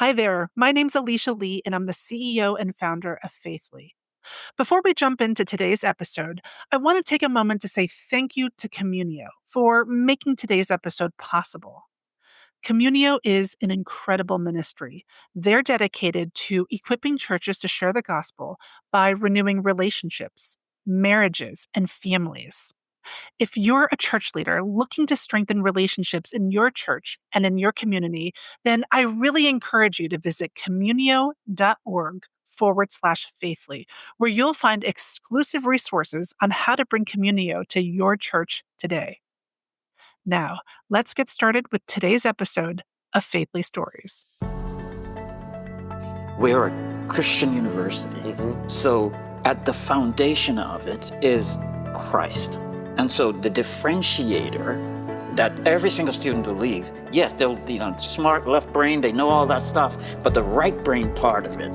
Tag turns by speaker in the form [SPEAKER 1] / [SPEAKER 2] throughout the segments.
[SPEAKER 1] Hi there, my name's Alicia Lee, and I'm the CEO and founder of Faithly. Before we jump into today's episode, I want to take a moment to say thank you to Communio for making today's episode possible. Communio is an incredible ministry. They're dedicated to equipping churches to share the gospel by renewing relationships, marriages, and families. If you're a church leader looking to strengthen relationships in your church and in your community, then I really encourage you to visit communio.org/faithly, where you'll find exclusive resources on how to bring Communio to your church today. Now, let's get started with today's episode of Faithly Stories.
[SPEAKER 2] We're a Christian university, so at the foundation of it is Christ. And so the differentiator that every single student will leave, yes, they'll, smart left brain, they know all that stuff, but the right brain part of it,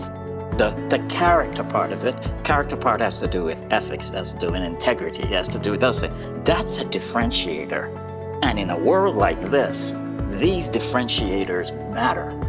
[SPEAKER 2] the character part of it, character part has to do with ethics, has to do with integrity, has to do with those things. That's a differentiator. And in a world like this, these differentiators matter.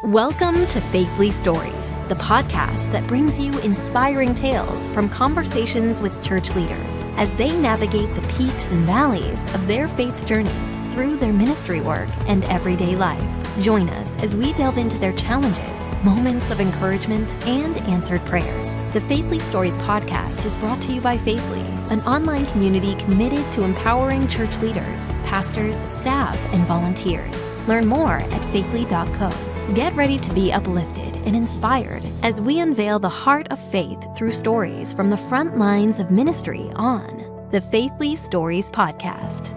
[SPEAKER 3] Welcome to Faithly Stories, the podcast that brings you inspiring tales from conversations with church leaders as they navigate the peaks and valleys of their faith journeys through their ministry work and everyday life. Join us as we delve into their challenges, moments of encouragement, and answered prayers. The Faithly Stories podcast is brought to you by Faithly, an online community committed to empowering church leaders, pastors, staff, and volunteers. Learn more at faithly.co. Get ready to be uplifted and inspired as we unveil the heart of faith through stories from the front lines of ministry on the Faithly Stories podcast.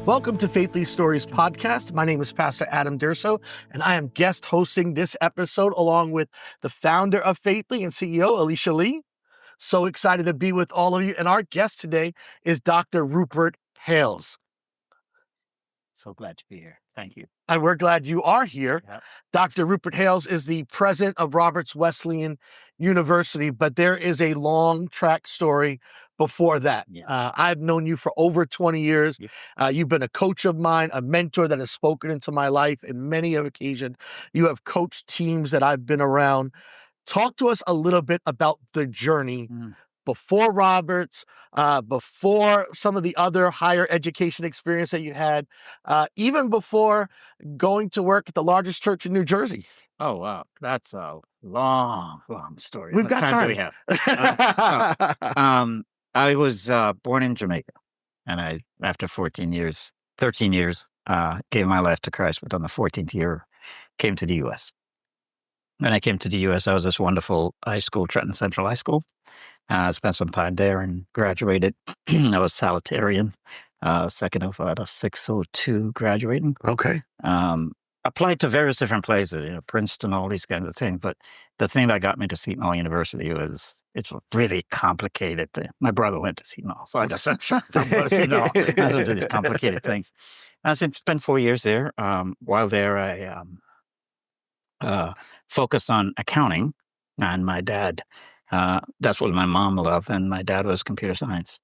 [SPEAKER 4] Welcome to Faithly Stories podcast. My name is Pastor Adam Durso, and I am guest hosting this episode along with the founder of Faithly and CEO, Alicia Lee. So excited to be with all of you. And our guest today is Dr. Rupert Hayles.
[SPEAKER 2] So glad to be here. Thank you.
[SPEAKER 4] And we're glad you are here.
[SPEAKER 2] Yep.
[SPEAKER 4] Dr. Rupert Hayles is the president of Roberts Wesleyan University, but there is a long track story before that.
[SPEAKER 2] Yeah.
[SPEAKER 4] I've known you for over 20 years.
[SPEAKER 2] Yeah.
[SPEAKER 4] You've been a coach of mine, a mentor that has spoken into my life in many occasions. You have coached teams that I've been around. Talk to us a little bit about the journey before Roberts, before some of the other higher education experience that you had, even before going to work at the largest church in New Jersey.
[SPEAKER 2] Oh, wow. That's a long story.
[SPEAKER 4] We've
[SPEAKER 2] What
[SPEAKER 4] got time.
[SPEAKER 2] Do we have? I was born in Jamaica, and I, after 13 years, gave my life to Christ, but on the 14th year, came to the U.S. When I came to the U.S., I was this wonderful high school, Trenton Central High School. I spent some time there and graduated. I was salutarian, second out of 602 graduating.
[SPEAKER 4] Okay.
[SPEAKER 2] Applied to various different places, Princeton, all these kinds of things. But the thing that got me to Seton Hall University was it's a really complicated thing. My brother went to Seton Hall, so I just said, sure, I'll go to Seton Hall. I don't do these complicated things. I spent 4 years there. While there, I focused on accounting, and my dad, that's what my mom loved, and my dad was computer science.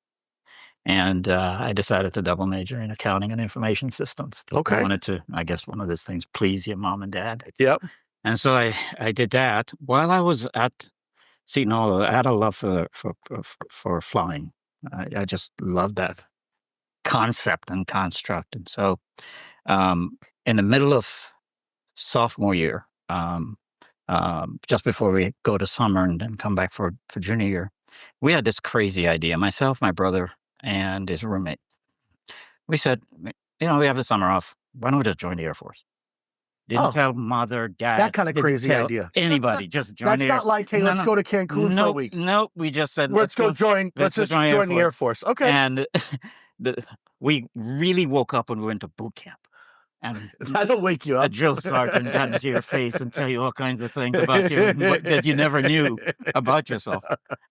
[SPEAKER 2] And I decided to double major in accounting and information systems.
[SPEAKER 4] Okay.
[SPEAKER 2] I wanted to, I guess one of those things, please your mom and dad.
[SPEAKER 4] Yep.
[SPEAKER 2] And so I did that. While I was at Seton Hall, I had a love for flying. I just loved that concept and construct. And so in the middle of sophomore year, just before we go to summer and then come back for junior year, we had this crazy idea, myself, my brother, and his roommate. We said, we have the summer off. Why don't we just join the Air Force? Didn't tell mother, dad.
[SPEAKER 4] That kind of crazy idea.
[SPEAKER 2] Anybody, just join
[SPEAKER 4] That's
[SPEAKER 2] the Air
[SPEAKER 4] not like, hey, let's go to Cancun for a week.
[SPEAKER 2] No, we just said,
[SPEAKER 4] let's just join the Air Force. Okay.
[SPEAKER 2] And we really woke up when we went to boot camp. And
[SPEAKER 4] that'll wake you up.
[SPEAKER 2] A drill sergeant got into your face and tell you all kinds of things about you that you never knew about yourself.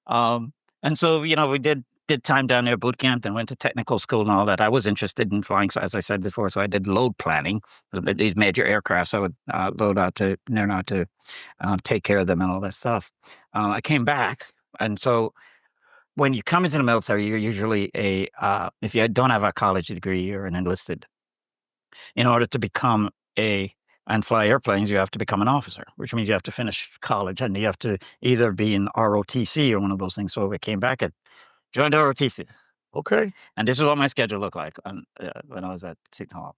[SPEAKER 2] And so, we did time down there at boot camp, then went to technical school and all that. I was interested in flying, so as I said before, so I did load planning. These major aircrafts, I would load out to Nerna to take care of them and all that stuff. I came back, and so when you come into the military, you're usually if you don't have a college degree, you're an enlisted. In order to become and fly airplanes, you have to become an officer, which means you have to finish college and you have to either be in ROTC or one of those things. So I came back and joined ROTC.
[SPEAKER 4] Okay.
[SPEAKER 2] And this is what my schedule looked like when I was at Seton Hall.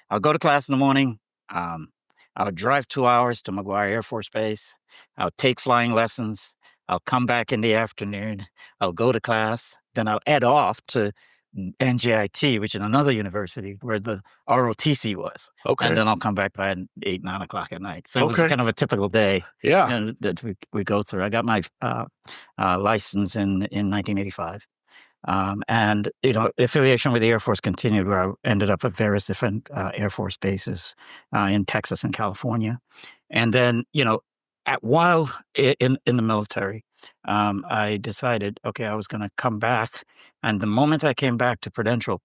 [SPEAKER 2] I'll go to class in the morning. I'll drive 2 hours to McGuire Air Force Base. I'll take flying lessons. I'll come back in the afternoon. I'll go to class. Then I'll head off to NJIT, which is another university where the ROTC was.
[SPEAKER 4] Okay.
[SPEAKER 2] And then I'll come back by 8, 9 o'clock at night. So it was
[SPEAKER 4] Okay.
[SPEAKER 2] kind of a typical day
[SPEAKER 4] Yeah.
[SPEAKER 2] that we go through. I got my license in 1985. And, affiliation with the Air Force continued, where I ended up at various different Air Force bases in Texas and California. And then, while in the military, I decided, okay, I was going to come back. And the moment I came back to Prudential,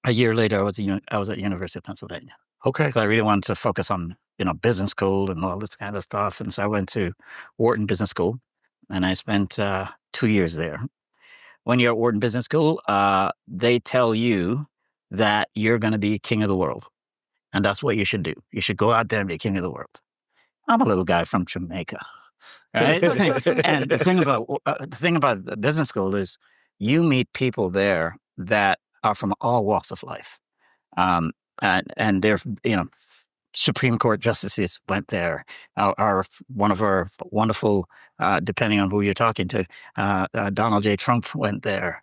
[SPEAKER 2] a year later, I was at University of Pennsylvania.
[SPEAKER 4] Okay.
[SPEAKER 2] So I really wanted to focus on, business school and all this kind of stuff. And so I went to Wharton Business School, and I spent 2 years there. When you're at Wharton Business School, they tell you that you're going to be king of the world. And that's what you should do. You should go out there and be king of the world. I'm a little guy from Jamaica, right? And the thing about the business school is you meet people there that are from all walks of life. And they're, Supreme Court justices went there. One of our wonderful, depending on who you're talking to, Donald J. Trump went there.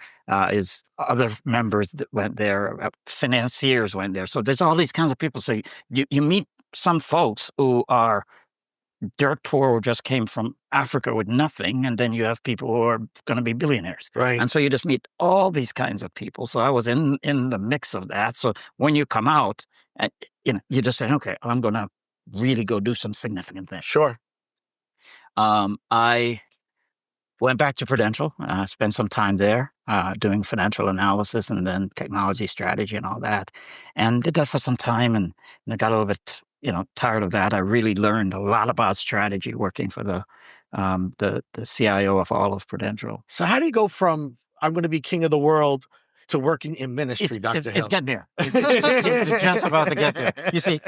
[SPEAKER 2] Is other members that went there, financiers went there. So there's all these kinds of people. So you meet some folks who are dirt poor, who just came from Africa with nothing, and then you have people who are going to be billionaires.
[SPEAKER 4] Right.
[SPEAKER 2] And so you just meet all these kinds of people. So I was in the mix of that. So when you come out, you just say, okay, I'm going to really go do some significant things.
[SPEAKER 4] Sure.
[SPEAKER 2] I went back to Prudential, spent some time there doing financial analysis and then technology strategy and all that, and did that for some time, and I got a little bit tired of that. I really learned a lot about strategy working for the CIO of all of Prudential.
[SPEAKER 4] So how do you go from I'm going to be king of the world to working in ministry, Dr.
[SPEAKER 2] It's
[SPEAKER 4] Hayles?
[SPEAKER 2] getting there. It's just about to get there. You see,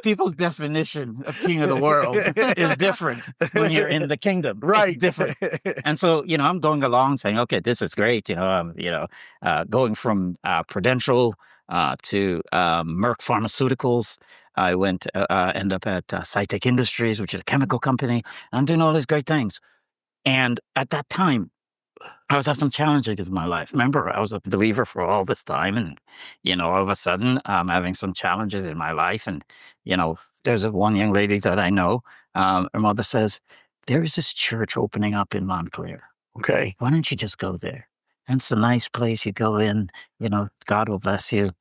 [SPEAKER 2] people's definition of king of the world is different when you're in the kingdom.
[SPEAKER 4] Right.
[SPEAKER 2] It's different. And so, I'm going along saying, okay, this is great. Going from Prudential to Merck Pharmaceuticals. I end up at Cytec Industries, which is a chemical company. And I'm doing all these great things. And at that time, I was having some challenges in my life. Remember, I was a believer for all this time. And, all of a sudden, I'm having some challenges in my life. And, there's one young lady that I know. Her mother says, there is this church opening up in Montclair.
[SPEAKER 4] Okay.
[SPEAKER 2] Why don't you just go there? And it's a nice place. You go in, God will bless you.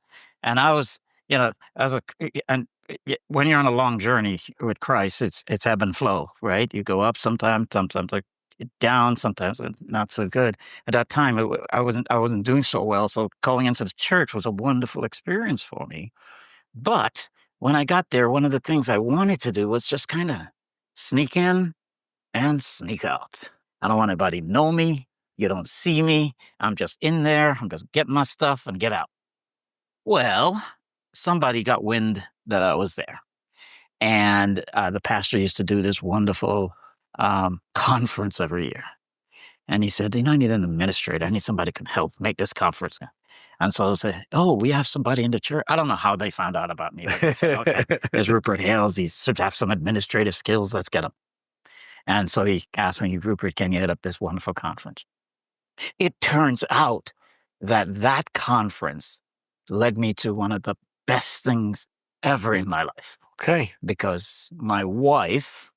[SPEAKER 2] And I was, when you're on a long journey with Christ, it's ebb and flow, right? You go up sometimes like down, sometimes not so good. At that time, I wasn't doing so well. So going into the church was a wonderful experience for me. But when I got there, one of the things I wanted to do was just kind of sneak in and sneak out. I don't want anybody to know me. You don't see me. I'm just in there. I'm just getting my stuff and get out. Well, somebody got wind that I was there. And the pastor used to do this wonderful conference every year. And he said, I need an administrator. I need somebody who can help make this conference. And so I said, we have somebody in the church. I don't know how they found out about me. But they said, okay, there's Rupert Hayles. He should have some administrative skills. Let's get him. And so he asked me, Rupert, can you head up this wonderful conference? It turns out that conference led me to one of the best things ever in my life.
[SPEAKER 4] Okay.
[SPEAKER 2] Because my wife,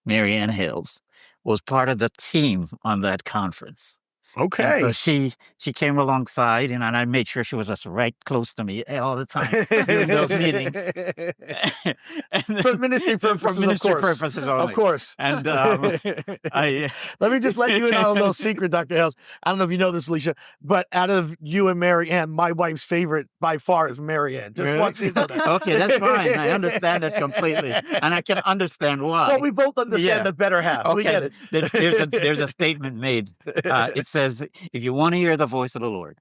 [SPEAKER 2] Mary Ann Hayles, was part of the team on that conference.
[SPEAKER 4] Okay.
[SPEAKER 2] And so she came alongside, and I made sure she was just right close to me all the time during those meetings.
[SPEAKER 4] For ministry purposes, only. Of course.
[SPEAKER 2] And let
[SPEAKER 4] me just let you in on a little secret, Dr. Hayles. I don't know if you know this, Alicia, but out of you and Mary Ann, my wife's favorite by far is Mary Ann. Just want you to know that.
[SPEAKER 2] Okay, that's fine. I understand that completely, and I can understand why.
[SPEAKER 4] Well, we both understand the better half.
[SPEAKER 2] Okay.
[SPEAKER 4] We get it.
[SPEAKER 2] There's a statement made. It says, if you want to hear the voice of the Lord,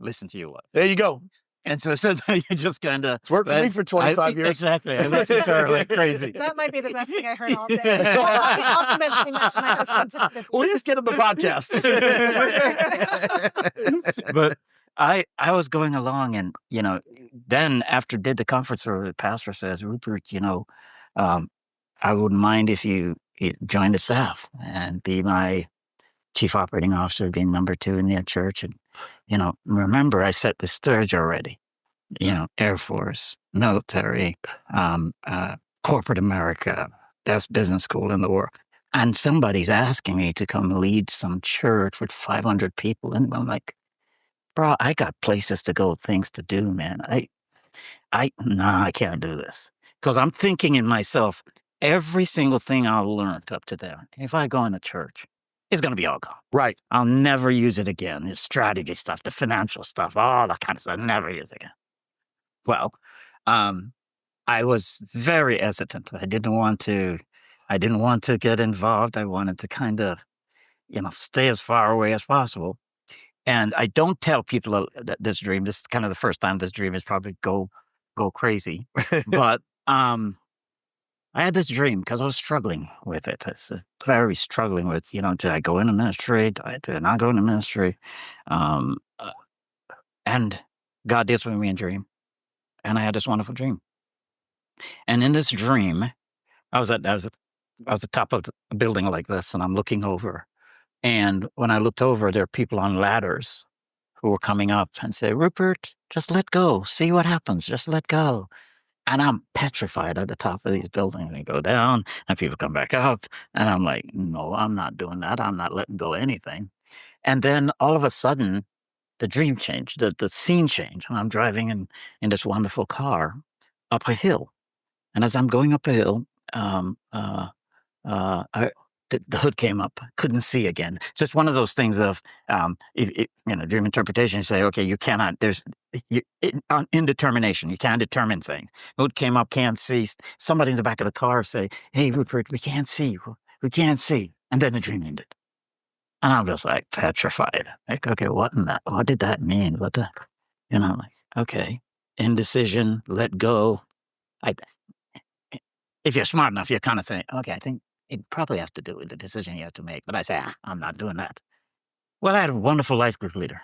[SPEAKER 2] listen to your wife.
[SPEAKER 4] There you go.
[SPEAKER 2] And so you just kind of...
[SPEAKER 4] It's worked for me for 25 years.
[SPEAKER 2] Exactly. I listened to her like crazy.
[SPEAKER 1] That might be the best thing I heard all day. I'll be mentioning that to my husband.
[SPEAKER 4] We'll just get him the podcast.
[SPEAKER 2] But I was going along, and then after did the conference where the pastor says, Rupert, I wouldn't mind if you join the staff and be my chief operating officer, being number 2 in the church. And, remember, I set the stage already, Air Force, military, corporate America, best business school in the world. And somebody's asking me to come lead some church with 500 people. And I'm like, bro, I got places to go, things to do, man. I can't do this. Because I'm thinking in myself, every single thing I learned up to there, if I go into church, it's going to be all gone.
[SPEAKER 4] Right.
[SPEAKER 2] I'll never use it again. The strategy stuff, the financial stuff, all that kind of stuff, I'll never use it again. Well, I was very hesitant. I didn't want to get involved. I wanted to kind of, stay as far away as possible. And I don't tell people that this dream. This is kind of the first time this dream is probably go crazy. But I had this dream because I was struggling with it. I was very struggling with, did I go into ministry? Did I not go into ministry? And God deals with me in a dream. And I had this wonderful dream. And in this dream, I was at the top of a building like this, and I'm looking over. And when I looked over, there are people on ladders who were coming up and say, Rupert, just let go. See what happens. Just let go. And I'm petrified at the top of these buildings. They go down and people come back up. And I'm like, no, I'm not doing that. I'm not letting go of anything. And then all of a sudden, the dream changed, the scene changed. And I'm driving in this wonderful car up a hill. And as I'm going up a hill, the hood came up, couldn't see again. It's just one of those things of, dream interpretation. You say, okay, you cannot, indetermination. You can't determine things. Hood came up, can't see. Somebody in the back of the car say, hey, Rupert, we can't see. We can't see. And then the dream ended. And I'm just like petrified. Like, okay, what did that mean? Okay, indecision, let go. If you're smart enough, you kind of think, okay, I think it probably has to do with the decision you have to make. But I say, I'm not doing that. Well, I had a wonderful life group leader.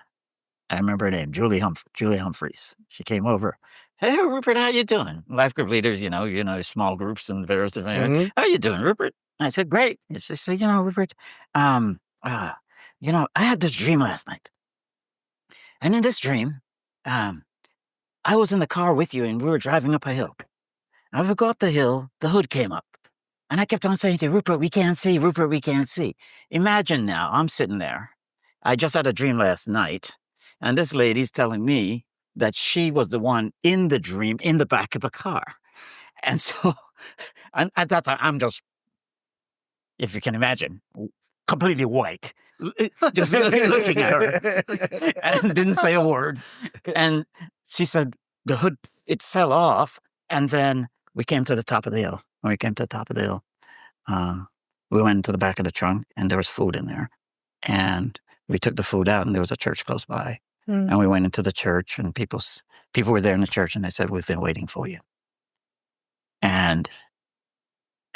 [SPEAKER 2] I remember her name, Julie Humphreys. She came over. Hey, Rupert, how you doing? Life group leaders, small groups and various different areas. How you doing, Rupert? And I said, great. And she said, Rupert, I had this dream last night. And in this dream, I was in the car with you and we were driving up a hill. And as we go up the hill, the hood came up. And I kept on saying to Rupert, we can't see. Rupert, we can't see. Imagine now, I'm sitting there. I just had a dream last night. And this lady's telling me that she was the one in the dream in the back of the car. And so at that time, I'm just, if you can imagine, completely white. Just looking at her. And didn't say a word. And she said, the hood, it fell off. And then we came to the top of the hill. When we came to the top of the hill, we went into the back of the trunk and there was food in there. And we took the food out and there was a church close by. And we went into the church and people were there in the church and they said, we've been waiting for you. And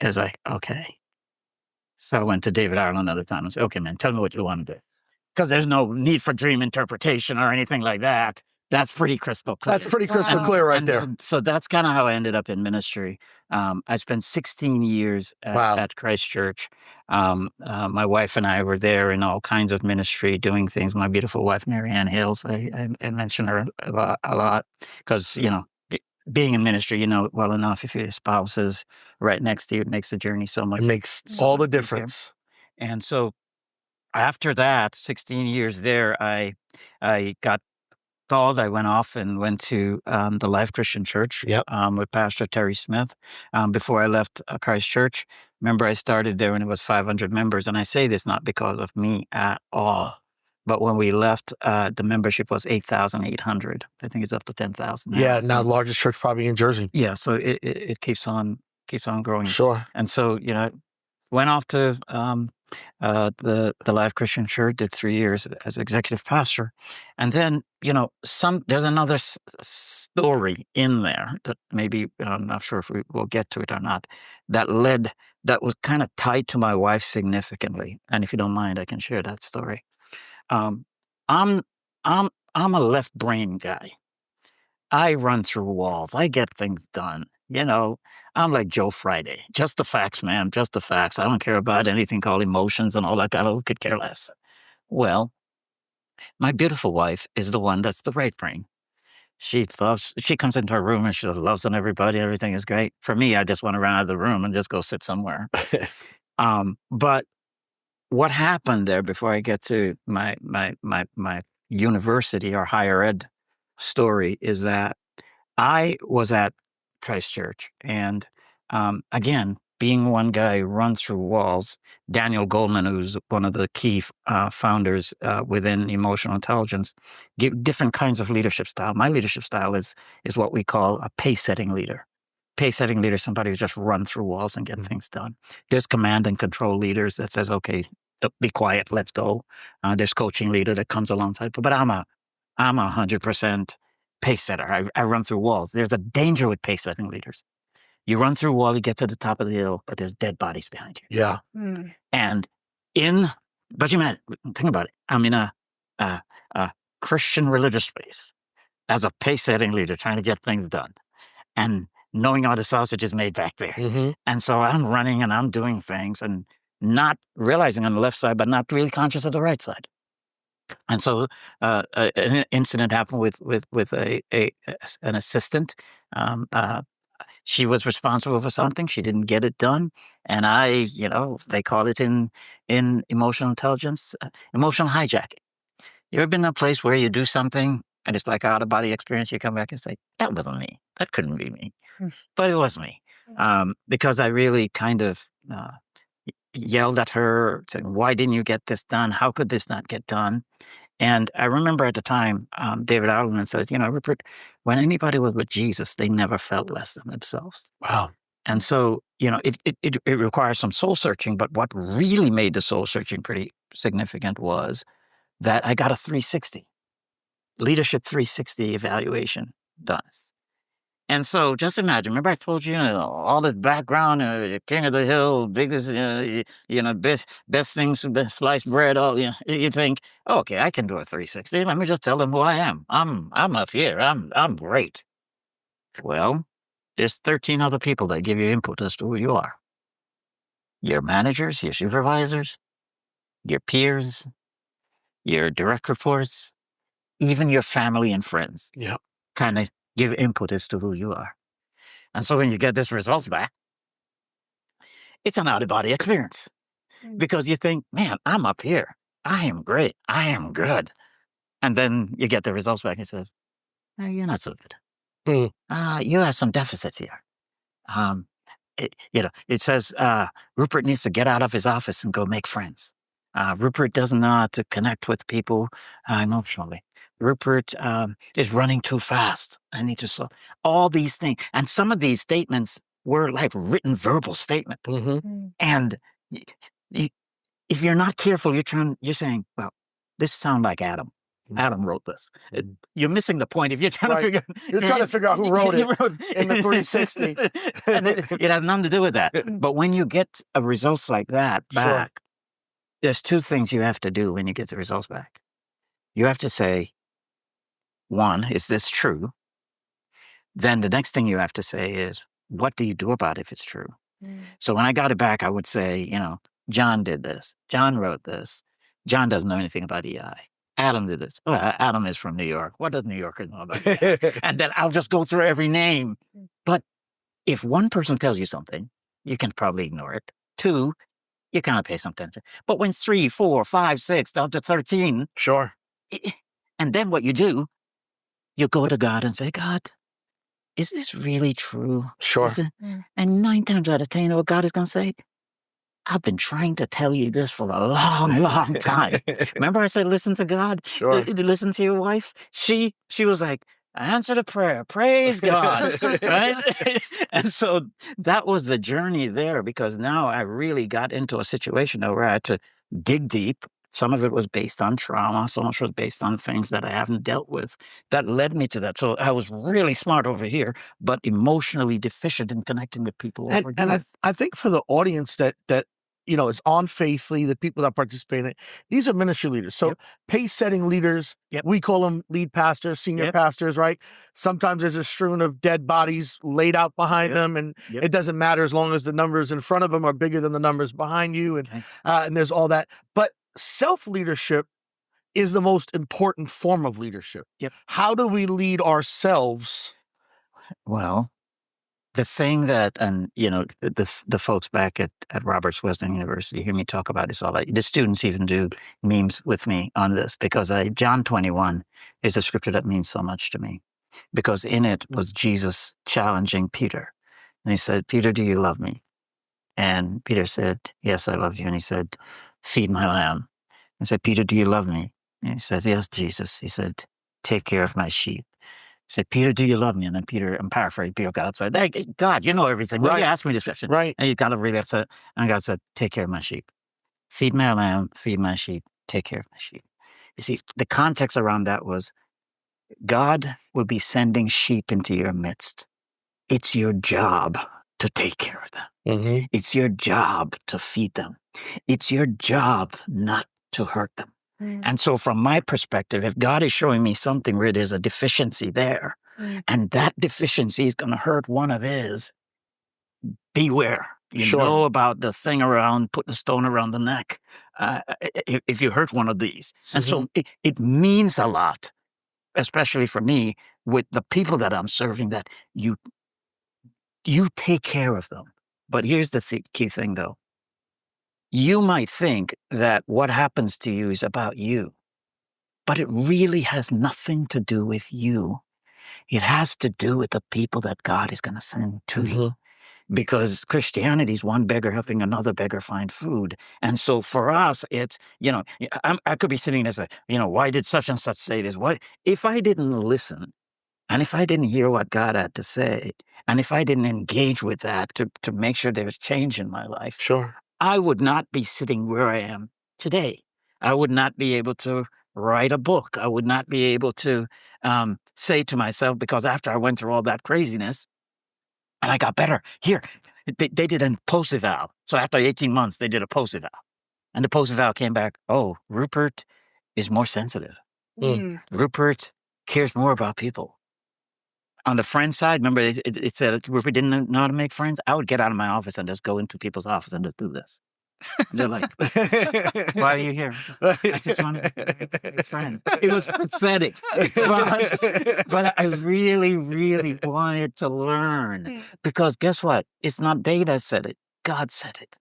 [SPEAKER 2] it was like, okay. So I went to David Ireland another time and said, okay, man, tell me what you want to do. Because there's no need for dream interpretation or anything like that. That's pretty crystal clear.
[SPEAKER 4] That's pretty crystal clear right there.
[SPEAKER 2] So that's kind of how I ended up in ministry. I spent 16 years at Christ Church. My wife and I were there in all kinds of ministry, doing things. My beautiful wife, Mary Ann Hayles, I mention her a lot because, being in ministry, well enough, if your spouse is right next to you, it makes the journey so much.
[SPEAKER 4] It makes all the difference.
[SPEAKER 2] And so after that, 16 years there, I got called. I went off and went to the Life Christian Church with Pastor Terry Smith. Before I left Christ Church, remember I started there when it was 500 members. And I say this not because of me at all. But when we left, the membership was 8,800. I think it's up to 10,000 now.
[SPEAKER 4] Yeah, now the largest church probably in Jersey.
[SPEAKER 2] Yeah, so it keeps on growing.
[SPEAKER 4] Sure.
[SPEAKER 2] And so, went off to the Live Christian Church, did 3 years as executive pastor. And then, there's another story in there that maybe, I'm not sure if we will get to it or not, that was kind of tied to my wife significantly. And if you don't mind, I can share that story. Um, I'm, I'm, I'm a left brain guy. I run through walls. I get things done. I'm like Joe Friday. Just the facts, man. Just the facts. I don't care about anything called emotions and all that. I could care less. Well, my beautiful wife is the one that's the right brain. She comes into her room and she loves on everybody. Everything is great. For me, I just want to run out of the room and just go sit somewhere. But what happened there before I get to my university or higher ed story is that I was at Christ Church, and again, being one guy who runs through walls, Daniel Goleman, who's one of the key founders within emotional intelligence, give different kinds of leadership style. My leadership style is what we call a pace-setting leader. Pace-setting leader is somebody who just run through walls and get things done. There's command and control leaders that says, okay, be quiet, let's go. There's coaching leader that comes alongside, but I'm a 100% pace setter. I run through walls. There's a danger with pace setting leaders. You run through a wall, you get to the top of the hill, but there's dead bodies behind you.
[SPEAKER 4] Yeah.
[SPEAKER 2] And but you man, think about it. I'm in a Christian religious space as a pace setting leader trying to get things done and knowing how the sausage is made back there.
[SPEAKER 4] Mm-hmm.
[SPEAKER 2] And so I'm running and I'm doing things and not realizing on the left side, but not really conscious of the right side. And so an incident happened with an assistant. She was responsible for something. She didn't get it done. And they call it in emotional intelligence, emotional hijacking. You ever been in a place where you do something and it's like out of body experience? You come back and say, that wasn't me. That couldn't be me. But it was me. Because I really kind of yelled at her, saying, why didn't you get this done? How could this not get done? And I remember at the time, David Allen said, Rupert, when anybody was with Jesus, they never felt less than themselves.
[SPEAKER 4] Wow.
[SPEAKER 2] And so, it requires some soul searching. But what really made the soul searching pretty significant was that I got a 360, leadership 360 evaluation done. And so just imagine, remember I told you, all the background, king of the hill, biggest, best things, best sliced bread, all, you think, okay, I can do a 360. Let me just tell them who I am. I'm up here. I'm great. Well, there's 13 other people that give you input as to who you are. Your managers, your supervisors, your peers, your direct reports, even your family and friends.
[SPEAKER 4] Yep.
[SPEAKER 2] Kind of give input as to who you are. And so when you get this results back, it's an out-of-body experience. Because you think, man, I'm up here. I am great. I am good. And then you get the results back and it says, no, you're not so good. You have some deficits here. It says Rupert needs to get out of his office and go make friends. Rupert does not connect with people emotionally. Rupert is running too fast. I need to slow. All these things. And some of these statements were like written verbal statements.
[SPEAKER 4] Mm-hmm.
[SPEAKER 2] And if you're not careful, you're saying, well, this sounds like Adam. Adam wrote this. You're missing the point if you're trying to figure
[SPEAKER 4] You're trying to figure out who wrote it in the 360.
[SPEAKER 2] And it has nothing to do with that. But when you get results like that back, there's two things you have to do when you get the results back. You have to say, one, is this true? Then the next thing you have to say is, what do you do about it if it's true? So when I got it back, I would say, John did this. John wrote this. John doesn't know anything about EI. Adam did this. Oh, Adam is from New York. What does New Yorkers know about EI? And then I'll just go through every name. But if one person tells you something, you can probably ignore it. Two, you kind of pay some attention. But when 3, 4, 5, 6, down to 13.
[SPEAKER 4] Sure.
[SPEAKER 2] And then what you do, you go to God and say, God, is this really true?
[SPEAKER 4] Sure.
[SPEAKER 2] And 9 times out of 10, what God is going to say, I've been trying to tell you this for a long, long time. Remember I said, listen to God?
[SPEAKER 4] Sure.
[SPEAKER 2] Listen to your wife? She was like, answer the prayer. Praise God. Right? And so that was the journey there, because now I really got into a situation where I had to dig deep. Some of it was based on trauma. Some of it was based on things that I haven't dealt with that led me to that. So I was really smart over here, but emotionally deficient in connecting with people over
[SPEAKER 4] And
[SPEAKER 2] here.
[SPEAKER 4] I think for the audience that is on Faithfully, the people that participate in it, these are ministry leaders. So pace setting leaders, we call them lead pastors, senior pastors, right? Sometimes there's a strewn of dead bodies laid out behind them, and it doesn't matter as long as the numbers in front of them are bigger than the numbers behind you, and there's all that. But self-leadership is the most important form of leadership. How do we lead ourselves?
[SPEAKER 2] Well, the thing that, and the folks back at Roberts Wesleyan University hear me talk about this all. The students even do memes with me on this, because John 21 is a scripture that means so much to me, because in it was Jesus challenging Peter. And he said, "Peter, do you love me?" And Peter said, "Yes, I love you." And he said, "Feed my lamb." I said, "Peter, do you love me?" And he said, "Yes, Jesus." He said, "Take care of my sheep." He said, "Peter, do you love me?" And then Peter, I'm paraphrasing, Peter got upset. "Hey, God, you know everything. Why you ask me this question?"
[SPEAKER 4] Right.
[SPEAKER 2] And he got really upset. And God said, "Take care of my sheep. Feed my lamb, feed my sheep, take care of my sheep." You see, the context around that was God will be sending sheep into your midst. It's your job to take care of them. It's your job to feed them. It's your job not to hurt them. And so from my perspective, if God is showing me something where there's a deficiency there, and that deficiency is going to hurt one of his, beware. You know about the thing around, putting a stone around the neck, if you hurt one of these. And so it means a lot, especially for me, with the people that I'm serving, that you take care of them. But here's the key thing, though. You might think that what happens to you is about you, but it really has nothing to do with you. It has to do with the people that God is going to send to you. Because Christianity is one beggar helping another beggar find food. And so for us, it's, I could be sitting there and say, why did such and such say this? What if I didn't listen? And if I didn't hear what God had to say, and if I didn't engage with that to make sure there was change in my life, I would not be sitting where I am today. I would not be able to write a book. I would not be able to say to myself, because after I went through all that craziness, and I got better. Here, they did a post-eval. So after 18 months, they did a post-eval. And the post-eval came back, "Oh, Rupert is more sensitive. Rupert cares more about people." On the friend side, remember, it said Rupert didn't know how to make friends? I would get out of my office and just go into people's office and just do this. And they're like, "Why are you here?" "I just want to make friends." It was pathetic. But I really, really wanted to learn. Because guess what? It's not they that said it. God said it.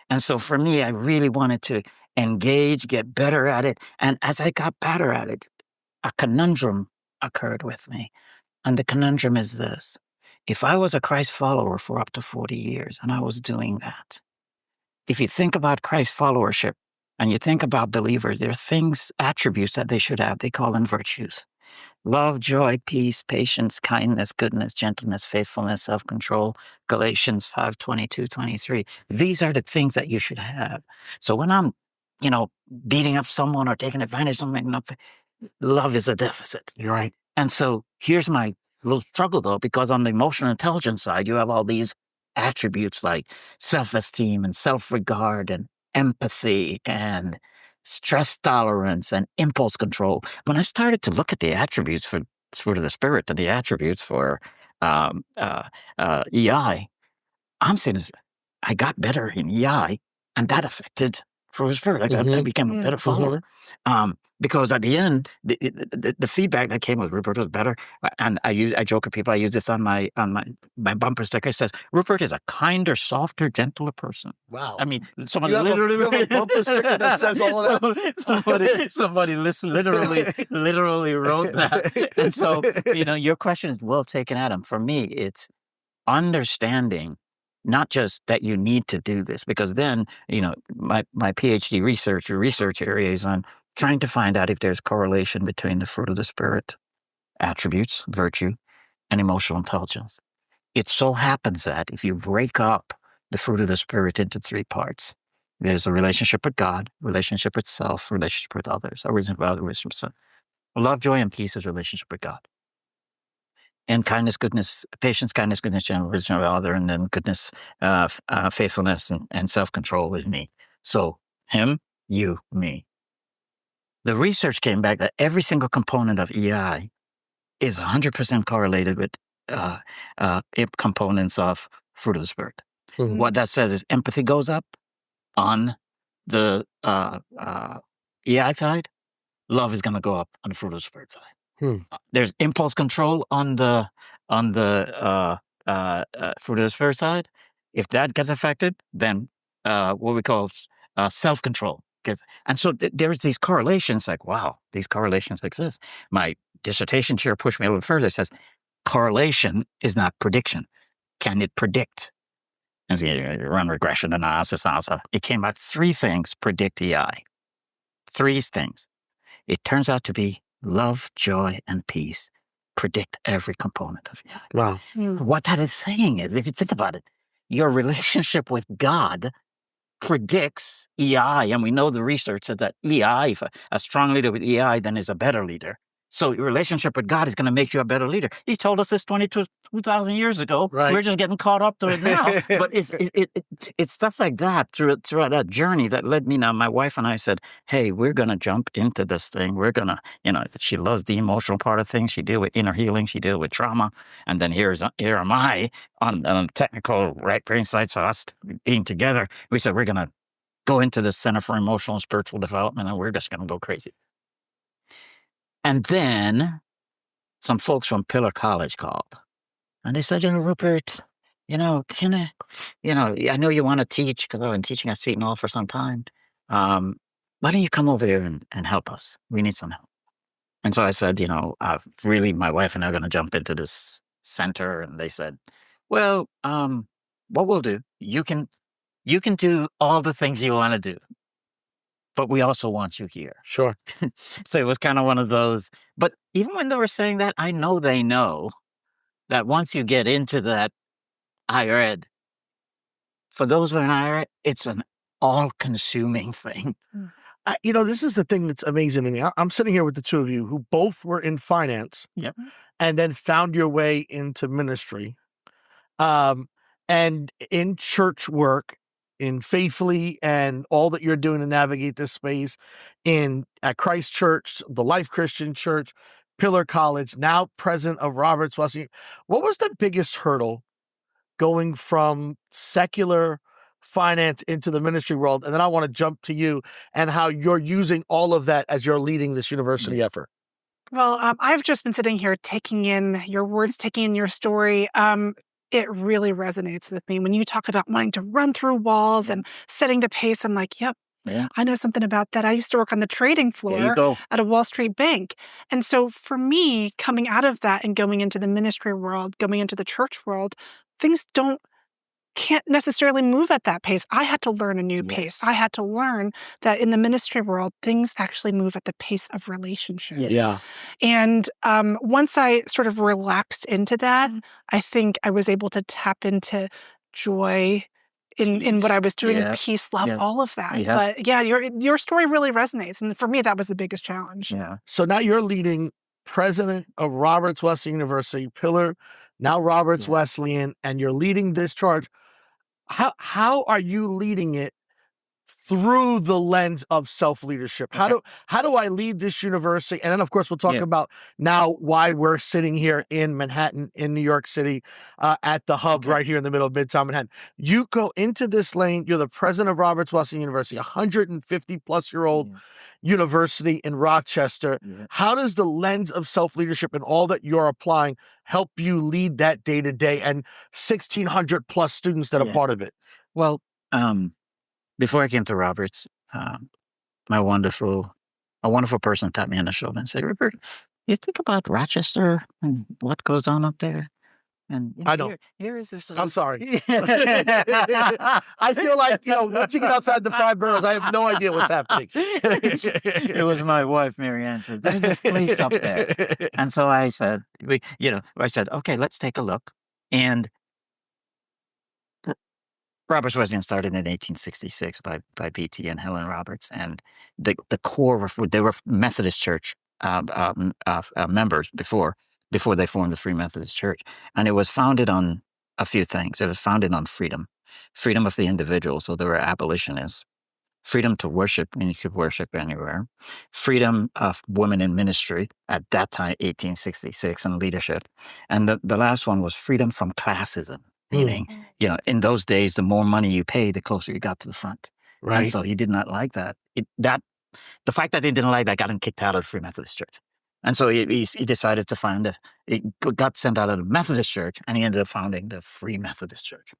[SPEAKER 2] And so for me, I really wanted to engage, get better at it. And as I got better at it, a conundrum occurred with me. And the conundrum is this. If I was a Christ follower for up to 40 years and I was doing that, if you think about Christ followership and you think about believers, there are things, attributes that they should have. They call them virtues. Love, joy, peace, patience, kindness, goodness, gentleness, faithfulness, self-control. Galatians 5:22-23. These are the things that you should have. So when I'm, beating up someone or taking advantage of someone, love is a deficit.
[SPEAKER 4] You're right.
[SPEAKER 2] And so here's my little struggle, though, because on the emotional intelligence side, you have all these attributes like self-esteem and self-regard and empathy and stress tolerance and impulse control. When I started to look at the attributes for fruit of the Spirit and the attributes for EI, I'm saying I got better in EI, and that affected fruit of the Spirit. I became a better follower. Because at the end, the feedback that came was Rupert was better, and I joke with people. I use this on my bumper sticker. It says Rupert is a kinder, softer, gentler person.
[SPEAKER 4] Wow!
[SPEAKER 2] I mean, somebody
[SPEAKER 4] you have a bumper sticker that says all of
[SPEAKER 2] that. Somebody literally wrote that. And so your question is well taken, Adam. For me, it's understanding. Not just that you need to do this, because then, my PhD research area is on trying to find out if there's correlation between the fruit of the Spirit attributes, virtue, and emotional intelligence. It so happens that if you break up the fruit of the Spirit into three parts, there's a relationship with God, relationship with self, relationship with others, a reason for other wisdom. Love, joy, and peace is a relationship with God. And kindness, goodness, patience, kindness, goodness, gentleness, with other, and then goodness, faithfulness, and self-control with me. So him, you, me. The research came back that every single component of EI is 100% correlated with components of fruit of the Spirit.
[SPEAKER 4] Mhm.
[SPEAKER 2] What that says is empathy goes up on the EI side. Love is going to go up on the fruit of the Spirit side. There's impulse control on the fruit of the Spirit side. If that gets affected, then what we call self-control gets. And so there's these correlations. Like, wow, these correlations exist. My dissertation chair pushed me a little further. It says correlation is not prediction. Can it predict? And so you run regression analysis. Also, it came out 3 things predict EI. 3 things. It turns out to be love, joy, and peace predict every component of EI.
[SPEAKER 4] Wow.
[SPEAKER 2] What that is saying is, if you think about it, your relationship with God predicts EI. And we know the research says that EI, if a strong leader with EI, then is a better leader. So your relationship with God is going to make you a better leader. He told us this 2,000 years ago.
[SPEAKER 4] Right.
[SPEAKER 2] We're just getting caught up to it now. But it's stuff like that throughout that journey that led me. Now, my wife and I said, hey, we're going to jump into this thing. We're going to, she loves the emotional part of things. She deals with inner healing. She deals with trauma. And then here am I on technical right brain side. So us being together, we said, we're going to go into the Center for Emotional and Spiritual Development, and we're just going to go crazy. And then some folks from Pillar College called, and they said, Rupert, can I, I know you want to teach because I've been teaching at Seton Hall for some time. Why don't you come over here and help us? We need some help. And so I said, really, my wife and I are going to jump into this center. And they said, well, what we'll do, you can do all the things you want to do, but we also want you here.
[SPEAKER 4] Sure.
[SPEAKER 2] So it was kind of one of those. But even when they were saying that, I know they know that once you get into that higher ed, for those who are in higher ed, it's an all-consuming thing.
[SPEAKER 4] This is the thing that's amazing to me. I'm sitting here with the two of you who both were in finance,
[SPEAKER 2] Yep.
[SPEAKER 4] and then found your way into ministry, and in church work, in Faithfully, and all that you're doing to navigate this space at Christ Church, the Life Christian Church, Pillar College, now president of Roberts Wesleyan. What was the biggest hurdle going from secular finance into the ministry world? And then I want to jump to you and how you're using all of that as you're leading this university effort.
[SPEAKER 1] Well, I've just been sitting here taking in your words, taking in your story. It really resonates with me. When you talk about wanting to run through walls and setting the pace, I'm like, yep, I know something about that. I used to work on the trading floor at a Wall Street bank. And so for me, coming out of that and going into the ministry world, going into the church world, things can't necessarily move at that pace. I had to learn a new pace. I had to learn that in the ministry world, things actually move at the pace of relationship.
[SPEAKER 4] Yeah.
[SPEAKER 1] And once I sort of relaxed into that, I think I was able to tap into joy in what I was doing, peace, love, all of that.
[SPEAKER 2] Yeah.
[SPEAKER 1] But your story really resonates. And for me, that was the biggest challenge.
[SPEAKER 2] Yeah.
[SPEAKER 4] So now you're leading president of Roberts Wesleyan University, Pillar, now Roberts Wesleyan, and you're leading this charge. How are you leading it through the lens of self-leadership? How do I lead this university? And then, of course, we'll talk about now why we're sitting here in Manhattan, in New York City, at the hub right here in the middle of Midtown Manhattan. You go into this lane. You're the president of Roberts Wesleyan University, 150-plus-year-old university in Rochester. Yeah. How does the lens of self-leadership and all that you're applying help you lead that day-to-day and 1,600-plus students that are part of it?
[SPEAKER 2] Well, before I came to Roberts, a wonderful person tapped me on the shoulder and said, Rupert, you think about Rochester and what goes on up there? And
[SPEAKER 4] I know.
[SPEAKER 2] here is this.
[SPEAKER 4] I'm sorry. I feel like, once you get outside the 5 boroughs, I have no idea what's happening.
[SPEAKER 2] It was my wife, Mary Ann, said, "There's this place up there." And so I said, okay, let's take a look. And Roberts Wesleyan started in 1866 by B.T. and Helen Roberts, and the core they were Methodist Church members before they formed the Free Methodist Church, and it was founded on a few things. It was founded on freedom of the individual. So they were abolitionists. Freedom to worship, and you could worship anywhere. Freedom of women in ministry at that time, 1866, and leadership. And the last one was freedom from classism, meaning, in those days, the more money you pay, the closer you got to the front.
[SPEAKER 4] Right.
[SPEAKER 2] And so he did not like that. The fact that he didn't like that got him kicked out of the Free Methodist Church. And so he decided to he got sent out of the Methodist Church, and he ended up founding the Free Methodist Church.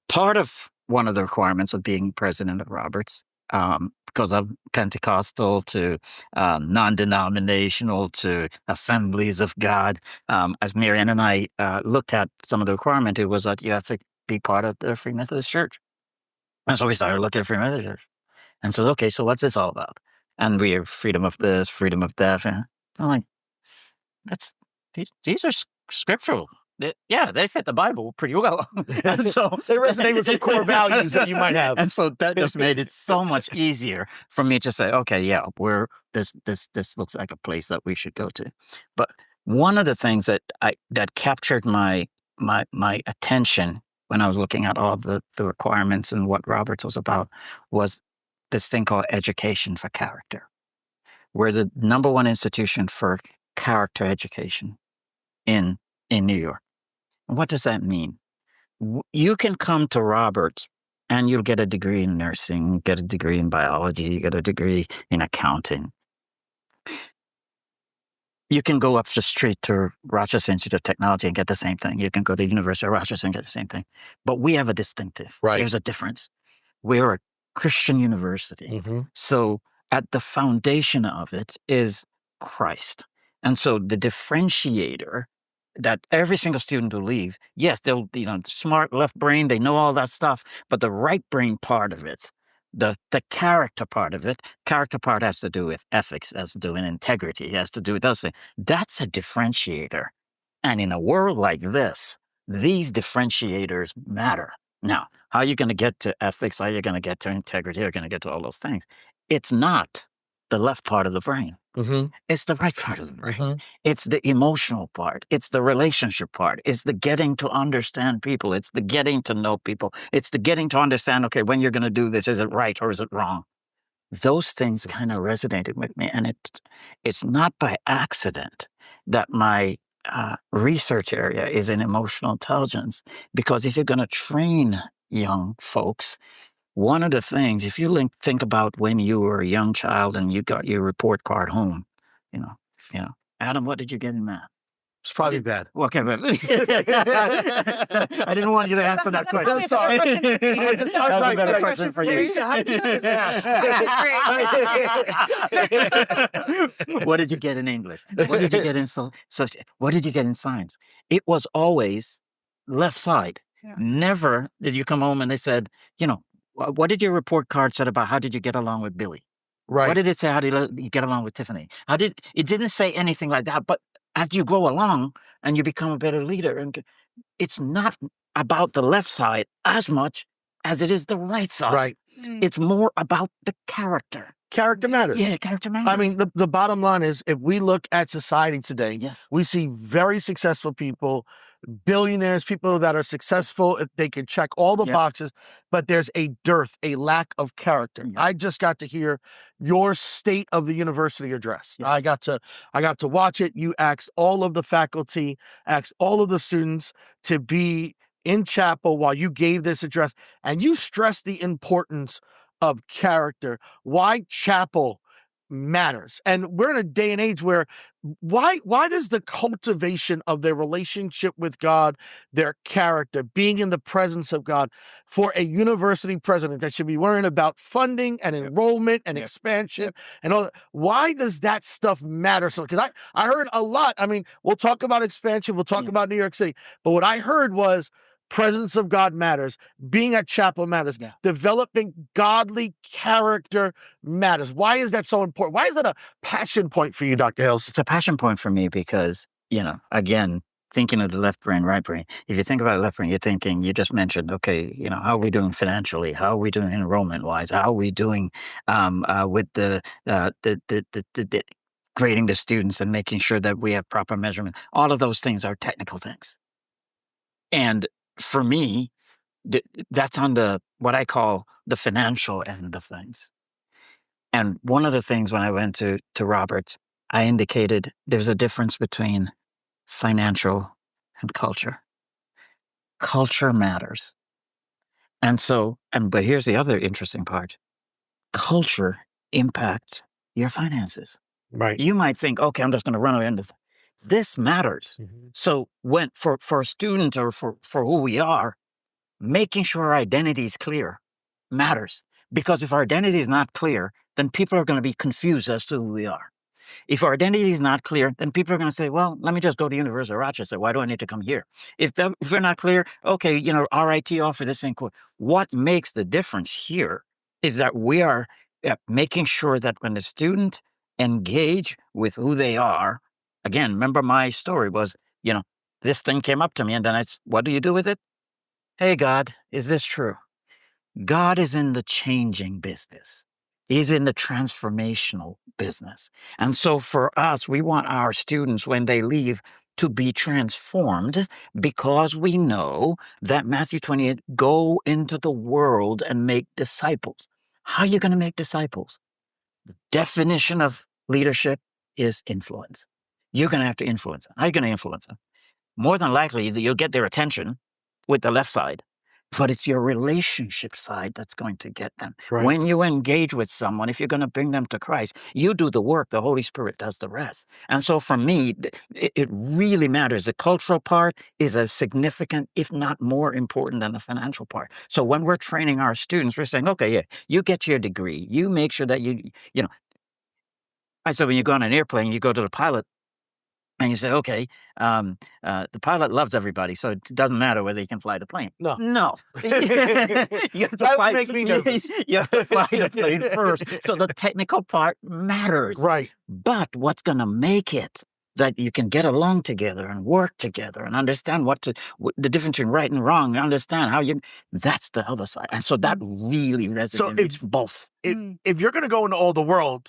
[SPEAKER 2] Part of one of the requirements of being president of Roberts, because of Pentecostal to non-denominational to Assemblies of God, as Marianne and I looked at some of the requirement, it was that you have to be part of the Free Methodist Church. And so we started looking at Free Methodist Church. And so, okay, so what's this all about? And we have freedom of this, freedom of that. And I'm like, these are scriptural. They fit the Bible pretty well. And so
[SPEAKER 4] they resonate with some core values that you might have.
[SPEAKER 2] And so that just made it so much easier for me to say, okay, yeah, this looks like a place that we should go to. But one of the things that captured my attention when I was looking at all the requirements and what Roberts was about was this thing called education for character. We're the number one institution for character education in New York. What does that mean? You can come to Roberts and you'll get a degree in nursing, get a degree in biology, get a degree in accounting. You can go up the street to Rochester Institute of Technology and get the same thing. You can go to the University of Rochester and get the same thing. But we have a distinctive.
[SPEAKER 4] Right.
[SPEAKER 2] There's a difference. We're a Christian university.
[SPEAKER 4] Mm-hmm.
[SPEAKER 2] So at the foundation of it is Christ. And so the differentiator that every single student will leave, yes, they'll, smart left brain, they know all that stuff, but the right brain part of it, the character part of it, character part has to do with ethics, has to do with integrity, has to do with those things. That's a differentiator. And in a world like this, these differentiators matter. Now, how are you going to get to ethics? How are you going to get to integrity? How are you going to get to all those things? It's not the left part of the brain.
[SPEAKER 4] Mm-hmm.
[SPEAKER 2] It's the right part of the brain.
[SPEAKER 4] Mm-hmm.
[SPEAKER 2] It's the emotional part. It's the relationship part. It's the getting to understand people. It's the getting to know people. It's the getting to understand, okay, when you're going to do this, is it right or is it wrong? Those things kind of resonated with me. And it's not by accident that my research area is in emotional intelligence, because if you're going to train young folks, one of the things, if you think about when you were a young child and you got your report card home, Adam, what did you get in math?
[SPEAKER 4] It's probably bad.
[SPEAKER 2] Okay, but I didn't want you to answer that question.
[SPEAKER 1] I'm
[SPEAKER 2] sorry.
[SPEAKER 1] That
[SPEAKER 2] was a better question for you. What did you get in English? What did you get in what did you get in science? It was always left side. Yeah. Never did you come home and they said, what did your report card said about how did you get along with Billy?
[SPEAKER 4] Right.
[SPEAKER 2] What did it say? How did you get along with Tiffany? It didn't say anything like that, but as you grow along and you become a better leader, and it's not about the left side as much as it is the right side.
[SPEAKER 4] Right.
[SPEAKER 2] It's more about the character.
[SPEAKER 4] Character matters.
[SPEAKER 2] Yeah, character matters.
[SPEAKER 4] I mean, the bottom line is, if we look at society today,
[SPEAKER 2] yes,
[SPEAKER 4] we see very successful people, billionaires, people that are successful, if they can check all the boxes, but there's a dearth, a lack of character.
[SPEAKER 2] Yeah.
[SPEAKER 4] I just got to hear your State of the University address.
[SPEAKER 2] Yes.
[SPEAKER 4] I got to watch it. You asked all of the faculty, asked all of the students to be in chapel while you gave this address, and you stressed the importance of character. Why chapel matters. And we're in a day and age where why does the cultivation of their relationship with God, their character, being in the presence of God, for a university president that should be worrying about funding and enrollment and expansion and all that, why does that stuff matter so much? Because I heard a lot. I mean, we'll talk about expansion, we'll talk about New York City, but what I heard was presence of God matters. Being at chapel matters.
[SPEAKER 2] Yeah.
[SPEAKER 4] Developing godly character matters. Why is that so important? Why is that a passion point for you, Dr. Hayles?
[SPEAKER 2] It's a passion point for me because, again, thinking of the left brain, right brain. If you think about the left brain, you're thinking, you just mentioned, okay, how are we doing financially? How are we doing enrollment wise? How are we doing with the grading the students and making sure that we have proper measurement? All of those things are technical things. And for me, that's on what I call the financial end of things. And one of the things when I went to Roberts, I indicated there's a difference between financial and culture. Culture matters. But here's the other interesting part. Culture impacts your finances.
[SPEAKER 4] Right.
[SPEAKER 2] You might think, okay, I'm just going to run away into this matters.
[SPEAKER 4] Mm-hmm.
[SPEAKER 2] So when for a student or for who we are, making sure our identity is clear matters. Because if our identity is not clear, then people are going to be confused as to who we are. If our identity is not clear, then people are going to say, well, let me just go to University of Rochester. Why do I need to come here? If they're not clear, okay, RIT offer this thing. What makes the difference here is that we are making sure that when the student engage with who they are, again, remember my story was, this thing came up to me and then what do you do with it? Hey, God, is this true? God is in the changing business. He's in the transformational business. And so for us, we want our students, when they leave, to be transformed because we know that Matthew 28, go into the world and make disciples. How are you going to make disciples? The definition of leadership is influence. You're going to have to influence them. How are you going to influence them? More than likely, you'll get their attention with the left side, but it's your relationship side that's going to get them.
[SPEAKER 4] Right.
[SPEAKER 2] When you engage with someone, if you're going to bring them to Christ, you do the work, the Holy Spirit does the rest. And so for me, it really matters. The cultural part is as significant, if not more important than the financial part. So when we're training our students, we're saying, okay, yeah, you get your degree. You make sure that I said, when you go on an airplane, you go to the pilot, and you say, okay, the pilot loves everybody, so it doesn't matter whether he can fly the plane.
[SPEAKER 4] No.
[SPEAKER 2] You have to fly,
[SPEAKER 4] make me nervous.
[SPEAKER 2] You have to fly the plane first. So the technical part matters.
[SPEAKER 4] Right.
[SPEAKER 2] But what's going to make it that you can get along together and work together and understand the difference between right and wrong, understand that's the other side. And so that really resonates both.
[SPEAKER 4] If you're going to go into all the world,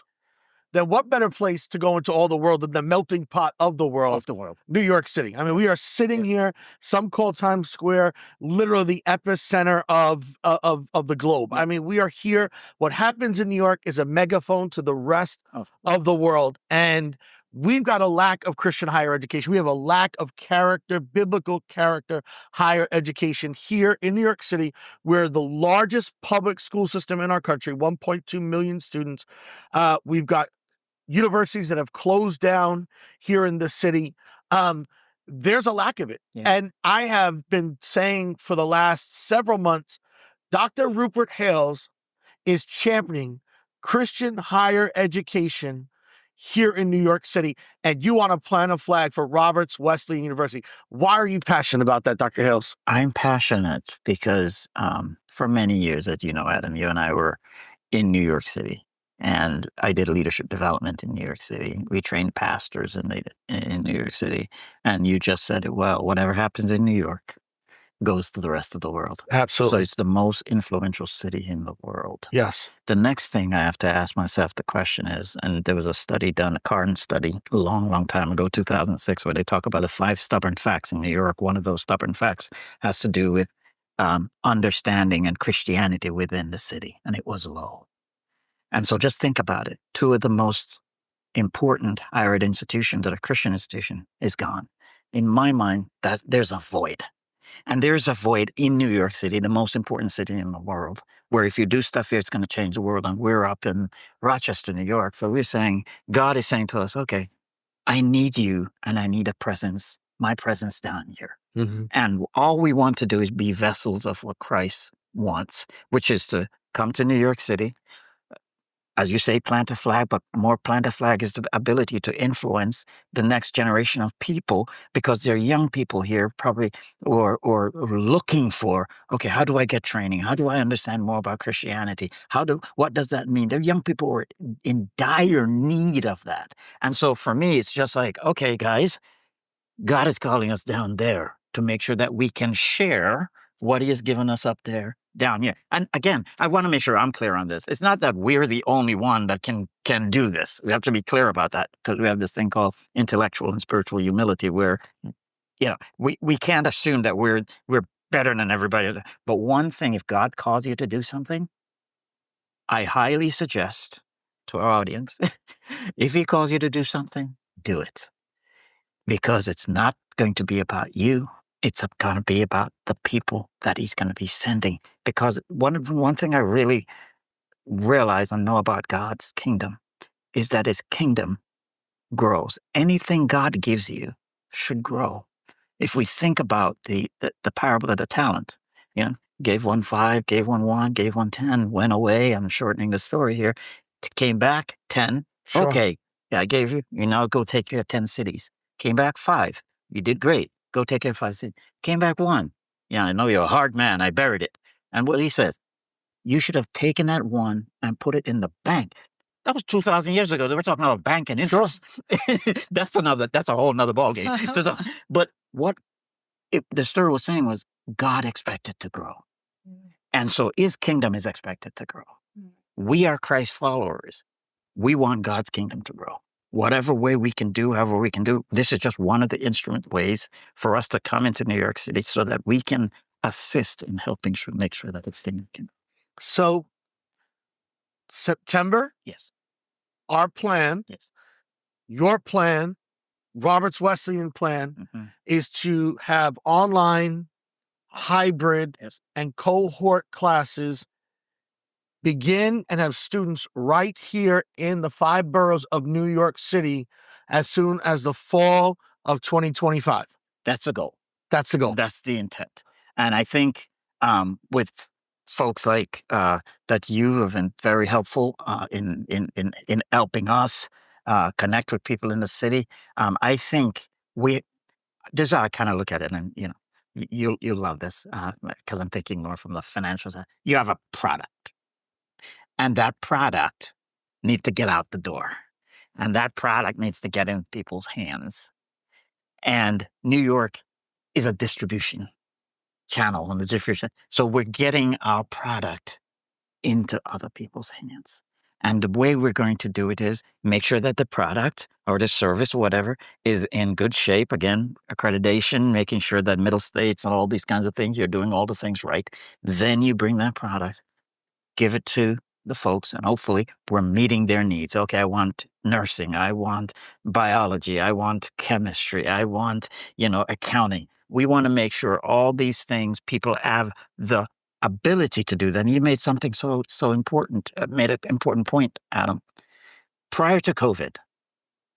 [SPEAKER 4] then what better place to go into all the world than the melting pot of the world? New York City. I mean, we are sitting here, some call Times Square, literally the epicenter of the globe. I mean, we are here. What happens in New York is a megaphone to the rest of the world. And we've got a lack of Christian higher education. We have a lack of character, biblical character, higher education here in New York City. We're the largest public school system in our country, 1.2 million students. We've got universities that have closed down here in the city. There's a lack of it. Yeah. And I have been saying for the last several months, Dr. Rupert Hayles is championing Christian higher education here in New York City, and you want to plant a flag for Roberts Wesleyan University. Why are you passionate about that, Dr. Hayles?
[SPEAKER 2] I'm passionate because for many years, as you know, Adam, you and I were in New York City. And I did leadership development in New York City. We trained pastors in New York City. And you just said it well. Whatever happens in New York goes to the rest of the world.
[SPEAKER 4] Absolutely.
[SPEAKER 2] So it's the most influential city in the world.
[SPEAKER 4] Yes.
[SPEAKER 2] The next thing I have to ask myself the question is, and there was a study done, a Carden study, a long, long time ago, 2006, where they talk about the 5 stubborn facts in New York. One of those stubborn facts has to do with understanding and Christianity within the city. And it was low. And so just think about it. 2 of the most important higher ed institutions that are Christian institution is gone. In my mind, there's a void. And there's a void in New York City, the most important city in the world, where if you do stuff here, it's going to change the world. And we're up in Rochester, New York. So we're saying, God is saying to us, okay, I need you and I need a presence, my presence down here.
[SPEAKER 4] Mhm.
[SPEAKER 2] And all we want to do is be vessels of what Christ wants, which is to come to New York City, as you say, plant a flag, but more plant a flag is the ability to influence the next generation of people, because there are young people here probably or looking for, okay, how do I get training? How do I understand more about Christianity? What does that mean? There are young people who are in dire need of that. And so for me, it's just like, okay, guys, God is calling us down there to make sure that we can share what he has given us up there, down here. And again, I want to make sure I'm clear on this. It's not that we're the only one that can do this. We have to be clear about that, because we have this thing called intellectual and spiritual humility where, we can't assume that we're better than everybody. But one thing, if God calls you to do something, I highly suggest to our audience, if he calls you to do something, do it. Because it's not going to be about you. It's going to be about the people that he's going to be sending. Because one thing I really realize and know about God's kingdom is that his kingdom grows. Anything God gives you should grow. If we think about the parable of the talent, gave one 5, gave one 1, gave one 10, went away. I'm shortening the story here. Came back 10.
[SPEAKER 4] Sure.
[SPEAKER 2] Okay, yeah, I gave you. You now go take care of 10 cities. Came back 5. You did great. Go take care of 5 cities. Came back 1. Yeah, I know you're a hard man. I buried it. And what he says, you should have taken that 1 and put it in the bank. That was 2,000 years ago. They were talking about bank and interest. That's a whole nother ballgame. But what the story was saying was God expected to grow. And so his kingdom is expected to grow. We are Christ followers. We want God's kingdom to grow. Whatever way we can do, however we can do, this is just one of the instrument ways for us to come into New York City so that we can assist in helping make sure that it's kingdom can.
[SPEAKER 4] So, September,
[SPEAKER 2] Yes.
[SPEAKER 4] our plan,
[SPEAKER 2] Yes.
[SPEAKER 4] your plan, Roberts Wesleyan plan is to have online, hybrid,
[SPEAKER 2] Yes.
[SPEAKER 4] and cohort classes begin and have students right here in the 5 boroughs of New York City as soon as the fall of 2025.
[SPEAKER 2] That's the goal.
[SPEAKER 4] That's the goal.
[SPEAKER 2] That's the intent. And I think with folks like that, you have been very helpful in helping us connect with people in the city. I think this is how I kind of look at it, and you'll love this because I'm thinking more from the financial side. You have a product, and that product needs to get out the door, and that product needs to get in people's hands. And New York is a distribution channel and the distribution. So we're getting our product into other people's hands. And the way we're going to do it is make sure that the product or the service or whatever is in good shape. Again, accreditation, making sure that middle states and all these kinds of things, you're doing all the things right. Then you bring that product, give it to the folks, and hopefully we're meeting their needs. Okay, I want nursing, I want biology, I want chemistry, I want, accounting. We want to make sure all these things people have the ability to do that. And you made something so important, made an important point, Adam. Prior to COVID,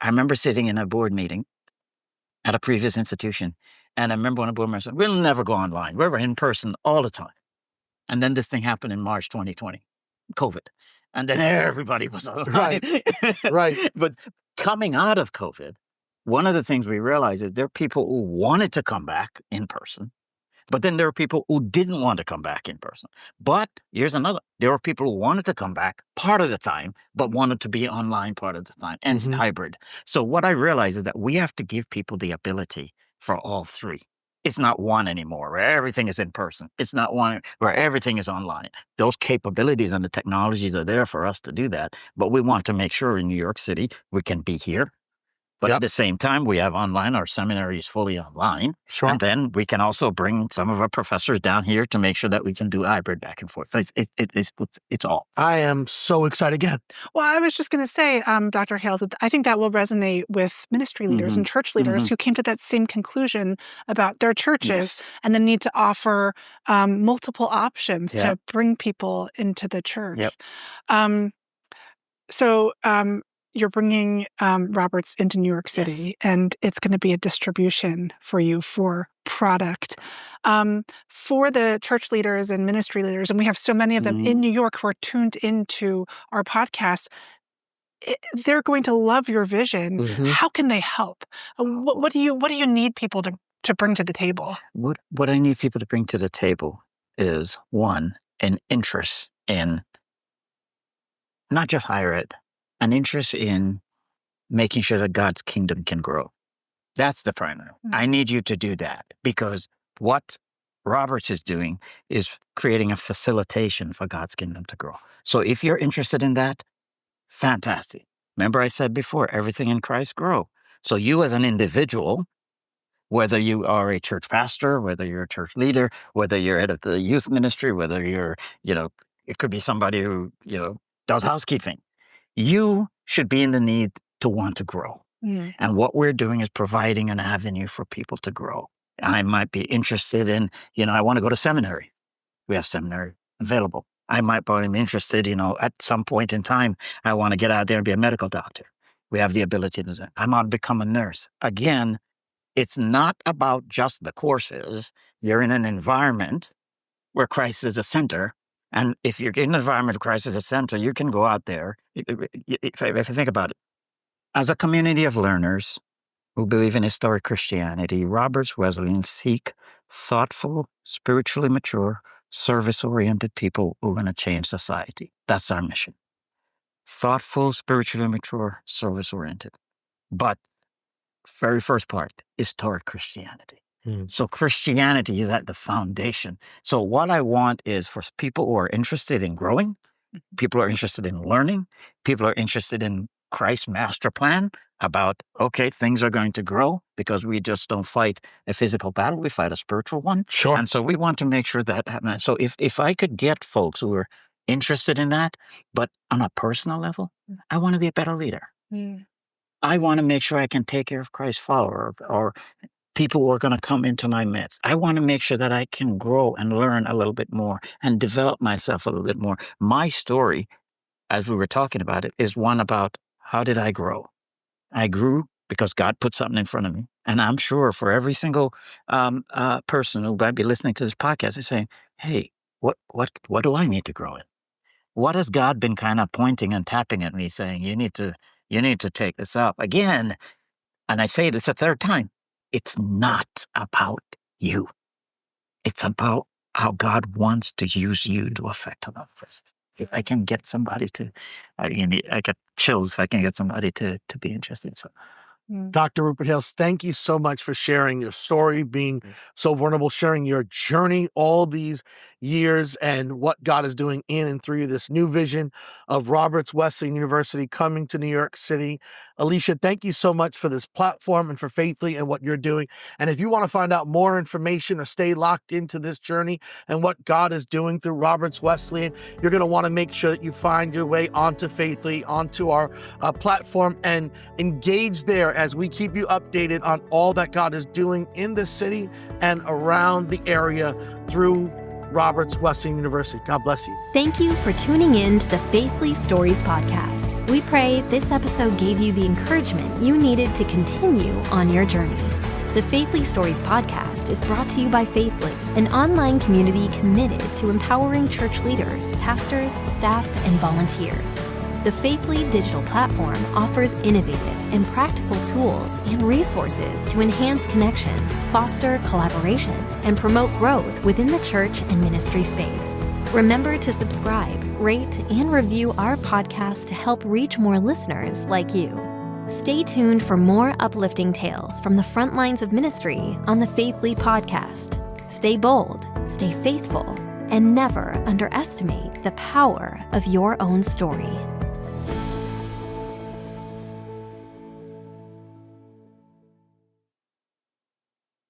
[SPEAKER 2] I remember sitting in a board meeting at a previous institution, and I remember one of the board members said, we'll never go online. We're in person all the time. And then this thing happened in March 2020. COVID. And then everybody was online.
[SPEAKER 4] Right.
[SPEAKER 2] But coming out of COVID, one of the things we realized is there are people who wanted to come back in person, but then there are people who didn't want to come back in person. But here's another. There were people who wanted to come back part of the time, but wanted to be online part of the time, and it's hybrid. So what I realized is that we have to give people the ability for all three. It's not one anymore where everything is in person. It's not one where everything is online. Those capabilities and the technologies are there for us to do that. But we want to make sure in New York City we can be here, But
[SPEAKER 4] Yep.
[SPEAKER 2] at the same time, we have online. Our seminary is fully online.
[SPEAKER 4] Sure.
[SPEAKER 2] And then we can also bring some of our professors down here to make sure that we can do hybrid back and forth. So it's all.
[SPEAKER 4] I am so excited again.
[SPEAKER 1] Well, I was just going to say, Dr. Hayles, that I think that will resonate with ministry leaders and church leaders who came to that same conclusion about their churches and the need to offer multiple options to bring people into the church.
[SPEAKER 2] Yep.
[SPEAKER 1] So you're bringing Roberts into New York City, and it's going to be a distribution for you for product. For the church leaders and ministry leaders, and we have so many of them in New York who are tuned into our podcast, they're going to love your vision. How can they help? What do you need people to bring to the table?
[SPEAKER 2] What I need people to bring to the table is, one, an interest in not just higher ed, an interest in making sure that God's kingdom can grow. That's the primary. I need you to do that, because what Roberts is doing is creating a facilitation for God's kingdom to grow. So if you're interested in that, fantastic. Remember I said before, everything in Christ grow. So you as an individual, whether you are a church pastor, whether you're a church leader, whether you're head of the youth ministry, whether you're, it could be somebody who, does housekeeping. You should be in the need to want to grow. And what we're doing is providing an avenue for people to grow. I might be interested in, I want to go to seminary. We have seminary available. I might be interested, at some point in time, I want to get out there and be a medical doctor. We have the ability to do that. I want to become a nurse. Again, it's not about just the courses. You're in an environment where Christ is the center. And if you're in an environment of Christ as a center, you can go out there. If you think about it, as a community of learners who believe in historic Christianity, Roberts Wesleyan seek thoughtful, spiritually mature, service-oriented people who are going to change society. That's our mission. Thoughtful, spiritually mature, service-oriented. But very first part, historic Christianity. So Christianity is at the foundation. So what I want is for people who are interested in growing, people who are interested in learning, people who are interested in Christ's master plan about, okay, things are going to grow because we just don't fight a physical battle, we fight a spiritual one.
[SPEAKER 4] Sure.
[SPEAKER 2] And so we want to make sure that happens. So if I could get folks who are interested in that, but on a personal level, I want to be a better leader. I want to make sure I can take care of Christ's follower or people who are going to come into my midst. I want to make sure that I can grow and learn a little bit more and develop myself a little bit more. My story, as we were talking about it, is one about how did I grow? I grew because God put something in front of me. And I'm sure for every single person who might be listening to this podcast is saying, hey, what do I need to grow in? What has God been kind of pointing and tapping at me saying, you need to take this up again? And I say this a third time. It's not about you. It's about how God wants to use you to affect others. If I can get somebody to, I get chills if I can get somebody to be interested. So,
[SPEAKER 4] Dr. Rupert Hayles, thank you so much for sharing your story, being so vulnerable, sharing your journey all these years and what God is doing in and through this new vision of Roberts Wesleyan University coming to New York City. Alicia, thank you so much for this platform and for Faithly and what you're doing. And if you want to find out more information or stay locked into this journey and what God is doing through Roberts Wesleyan, you're going to want to make sure that you find your way onto Faithly, onto our platform, and engage there as we keep you updated on all that God is doing in the city and around the area through Roberts Wesleyan University. God bless you.
[SPEAKER 3] Thank you for tuning in to the Faithly Stories podcast. We pray this episode gave you the encouragement you needed to continue on your journey. The Faithly Stories podcast is brought to you by Faithly, an online community committed to empowering church leaders, pastors, staff, and volunteers. The Faithly digital platform offers innovative and practical tools and resources to enhance connection, foster collaboration, and promote growth within the church and ministry space. Remember to subscribe, rate, and review our podcast to help reach more listeners like you. Stay tuned for more uplifting tales from the front lines of ministry on the Faithly podcast. Stay bold, stay faithful, and never underestimate the power of your own story.